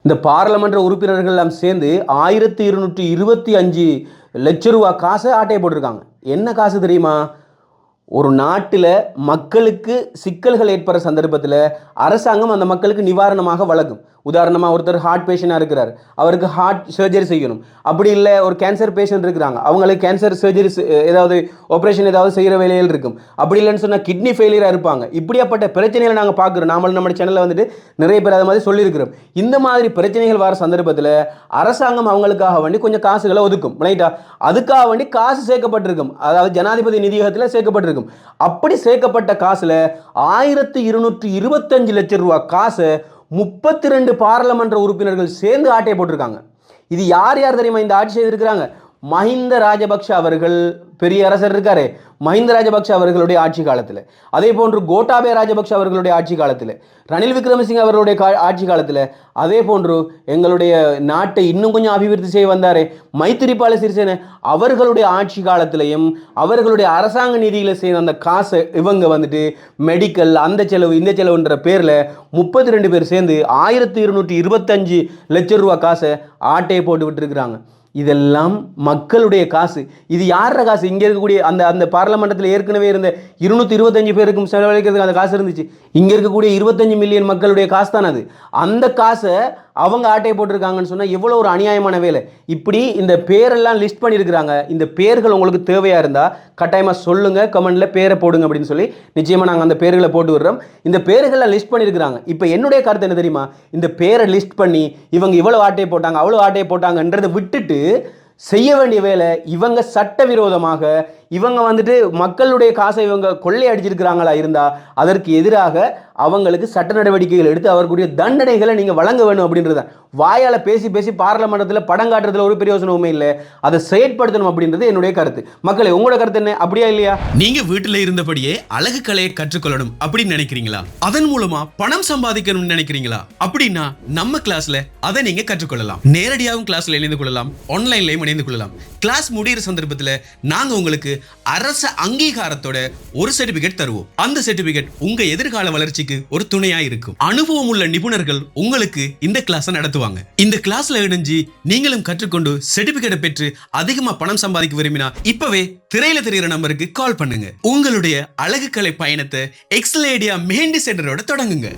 இந்த பாராளுமன்ற உறுப்பினர்கள் எல்லாம் சேர்ந்து 1225 லட்சம் ரூபா காசை ஆட்டையை போட்டிருக்காங்க. என்ன காசு தெரியுமா? ஒரு நாட்டில் மக்களுக்கு சிக்கல்கள் ஏற்படுற சந்தர்ப்பத்தில் அரசாங்கம் அந்த மக்களுக்கு நிவாரணமாக வழங்கும். உதாரணமாக ஒருத்தர் ஹார்ட் பேஷண்டாக இருக்கிறார், அவருக்கு ஹார்ட் சர்ஜரி செய்யணும். அப்படி இல்லை, ஒரு கேன்சர் பேஷண்ட் இருக்கிறாங்க, அவங்களுக்கு கேன்சர் சர்ஜரி ஏதாவது ஆப்ரேஷன் ஏதாவது செய்கிற வேலையில் இருக்கும். அப்படி இல்லைன்னு சொன்னால் கிட்னி ஃபெயிலியராக இருப்பாங்க. இப்படியாப்பட்ட பிரச்சனைகளை நாங்கள் பார்க்குறோம். நாமளும் நம்ம சேனலில் வந்துட்டு நிறைய பேர் அதை மாதிரி சொல்லியிருக்கிறோம். இந்த மாதிரி பிரச்சனைகள் வர சந்தர்ப்பத்தில் அரசாங்கம் அவங்களுக்காக வேண்டி கொஞ்சம் காசுகளை ஒதுக்கும். ரைட்டா? அதுக்காக வேண்டி காசு சேர்க்கப்பட்டிருக்கும். அதாவது ஜனாதிபதி நிதியகத்தில் சேர்க்கப்பட்டிருக்கும். அப்படி சேர்க்கப்பட்ட காசுல 1225 லட்சம் ரூபாய் காசை 32 பாராளுமன்ற உறுப்பினர்கள் சேர்ந்து ஆட்டையை போட்டிருக்காங்க. இது யார் யார் தெரியுமா இந்த ஆட்சி செய்திருக்கிறாங்க? மஹிந்த ராஜபக்ஷ அவர்கள், பெரிய அரசர் இருக்காரு, மஹிந்த ராஜபக்ஷ அவர்களுடைய ஆட்சி காலத்தில், அதே போன்று கோட்டாபய ராஜபக்ஷ அவர்களுடைய ஆட்சி காலத்தில், ரணில் விக்ரமசிங்க அவர்களுடைய ஆட்சி காலத்தில், அதே போன்று எங்களுடைய நாட்டை இன்னும் கொஞ்சம் அபிவிருத்தி செய்ய வந்தாரே மைத்திரிபால சிறிசேன அவர்களுடைய ஆட்சி காலத்திலையும் அவர்களுடைய அரசாங்க நிதியில் செய்த அந்த காசை இவங்க வந்துட்டு மெடிக்கல் அந்த செலவு இந்த செலவுன்ற பேரில் 32 பேர் சேர்ந்து 1225 லட்சம் ரூபா காசை ஆட்டையை போட்டு விட்டுருக்குறாங்க. இதெல்லாம் மக்களுடைய காசு. இது யார காசு? இங்கே இருக்கக்கூடிய அந்த அந்த பார்லமெண்டத்தில் ஏற்கனவே இருந்த 225 பேருக்கும் செலவழிக்கிறதுக்கு அந்த காசு இருந்துச்சு. இங்கே இருக்கக்கூடிய 25 மில்லியன் மக்களுடைய காசு தான் அது. அந்த காசை அவங்க ஆட்டையை போட்டிருக்காங்கன்னு சொன்னால் எவ்வளோ ஒரு அநியாயமான வேலை. இப்படி இந்த பேரெல்லாம் லிஸ்ட் பண்ணியிருக்கிறாங்க. இந்த பேர்கள் உங்களுக்கு தேவையாக இருந்தால் கட்டாயமாக சொல்லுங்கள், கமெண்டில் பேரை போடுங்க அப்படின்னு சொல்லி நிச்சயமாக நாங்கள் அந்த பேர்களை போட்டு விடுறோம். இந்த பேர்கள்லாம் லிஸ்ட் பண்ணியிருக்கிறாங்க. இப்போ என்னுடைய கருத்து என்ன தெரியுமா? இந்த பேரை லிஸ்ட் பண்ணி இவங்க இவ்வளோ ஆட்டையை போட்டாங்க அவ்வளோ ஆட்டையை போட்டாங்கன்றதை விட்டுட்டு செய்ய வேண்டிய வேலை, இவங்க சட்டவிரோதமாக இவங்க வந்துட்டு மக்களுடைய காசை இவங்க கொள்ளை அடிச்சிருக்கிறாங்களா இருந்தால் அதற்கு எதிராக அவங்களுக்கு சட்ட நடவடிக்கைகள் எடுத்து அவர்களுடைய தண்டனைகளை நீங்கள் வழங்க வேணும் அப்படின்றது. வாயால் பேசி பேசி பாராளுமன்றத்தில் படம் காட்டுறதுல ஒரு பிரயோஜனமுமே இல்லை. அதை செயற்படுத்தணும் அப்படின்றது என்னுடைய கருத்து. மக்களை, உங்களோட கருத்து என்ன? அப்படியா இல்லையா? நீங்க வீட்டில் இருந்தபடியே அழகு கலையை கற்றுக்கொள்ளணும் அப்படின்னு நினைக்கிறீங்களா? அதன் மூலமா பணம் சம்பாதிக்கணும்னு நினைக்கிறீங்களா? அப்படின்னா நம்ம கிளாஸ்ல அதை நீங்க கற்றுக்கொள்ளலாம். நேரடியாகவும் கிளாஸ்ல இணைந்து கொள்ளலாம், ஆன்லைன்லயும் இணைந்து கொள்ளலாம். கிளாஸ் முடிகிற சந்தர்ப்பத்தில் நாங்க உங்களுக்கு அரச அங்கீகாரத்தோட ஒரு சர்டிபிகேட் தருவோம். அந்த சர்டிபிகேட் உங்க எதிர்கால வளர்ச்சிக்கு ஒரு துணையா இருக்கும். அனுபவம் உள்ள நிபுணர்கள் உங்களுக்கு இந்த கிளாஸ் நடத்துவாங்க. இந்த கிளாஸ்ல இணைஞ்சு நீங்களும் கற்றுக்கொண்டு சர்டிபிகேட் பெற்று அதிகமா பணம் சம்பாதிக்க விரும்பினா இப்பவே திரையில தெரிகிற நம்பருக்கு கால் பண்ணுங்க. உங்களுடைய அழகு கலை பயணத்தை எக்ஸலேடியா மெஹந்தி சென்டரோட தொடங்குங்க.